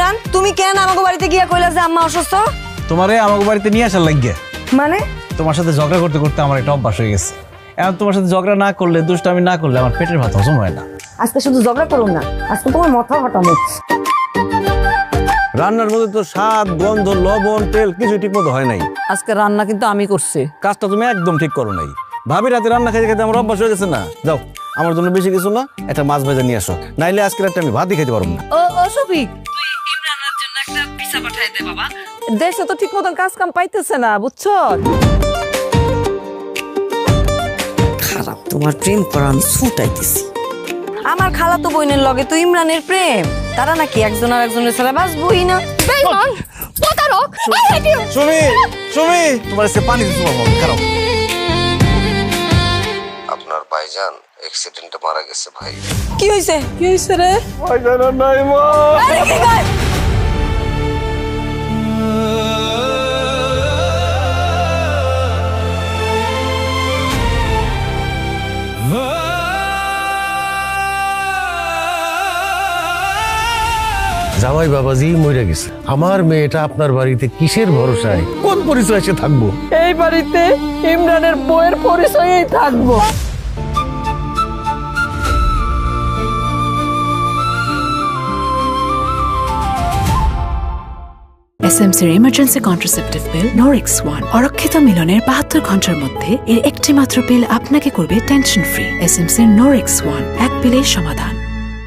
ইমরান তুমি কেন আমাকে বাড়িতে গিয়া কইলা যে আম্মা অসুস্থ? তোমারে আমাকে বাড়িতে নিয়ে আসার লাগিয়ে মানে তোমার সাথে ঝগড়া করতে করতে আমার একটা অভ্যাস হয়ে গেছে। এখন তোমার সাথে ঝগড়া না করলে, দুষ্টামি না করলে আমার পেটের ভাত হজম হয় না। আজকে শুধু ঝগড়া করুন না, আজকে তোমার মাথা ফাটামো। রান্নার মধ্যে তো স্বাদ, গন্ধ, লবণ, তেল কিছু ঠিক মতো হয় নাই। আজকে রান্না কিন্তু আমি করছি। কাজটা তুমি একদম ঠিক করো নাই। ভাবি রাতে রান্না খেতে খেতে আমার অভ্যাস হয়ে গেছে না। যাও, আমার জন্য বেশি কিছু না, একটা মাছ ভাজা নিয়ে আসো, নাইলে আজকে রাতে আমি ভাতই খেতে পারবো না। ও শফিক, তুই ইমরানের জন্য একটা পিজা পাঠাই দে বাবা। দেশে তো ঠিক মতন কাজ কাম পাইতেছে না, বুঝছো? খারাপ, তোমার প্রেম করা আমি ছুটাইতেছি। আমার খালাতো বোনের লগে তো ইমরানের প্রেম, তারা নাকি একজন আর একজনের ছাড়া বাঁচবই না। বেঈমান, প্রতারক, I hate you! Sumi, Sumi, তোমার এসে পানি দিতে পারবো না, খারাপ। আপনার ভাইজান অ্যাক্সিডেন্টে মারা গেছে ভাই। কি হইছে? কি হয়েছে রে? ভাইজান আর নাই মা। আরে কি কয়? জামাই বাবাজি মরে গেছে। আমার মেয়েটা আপনার বাড়িতে কিসের ভরসায়, কোন পরিচয় সে থাকবো? এই বাড়িতে ইমরানের বউয়ের পরিচয়েই থাকবো। এসএমসির emergency contraceptive pill Norix one অরক্ষিত মিলনের 72 ঘন্টার মধ্যে এর একটি মাত্র পিল আপনাকে করবে টেনশন ফ্রি। এসএমসির নরিক্স ওয়ান, এক পিলেই সমাধান।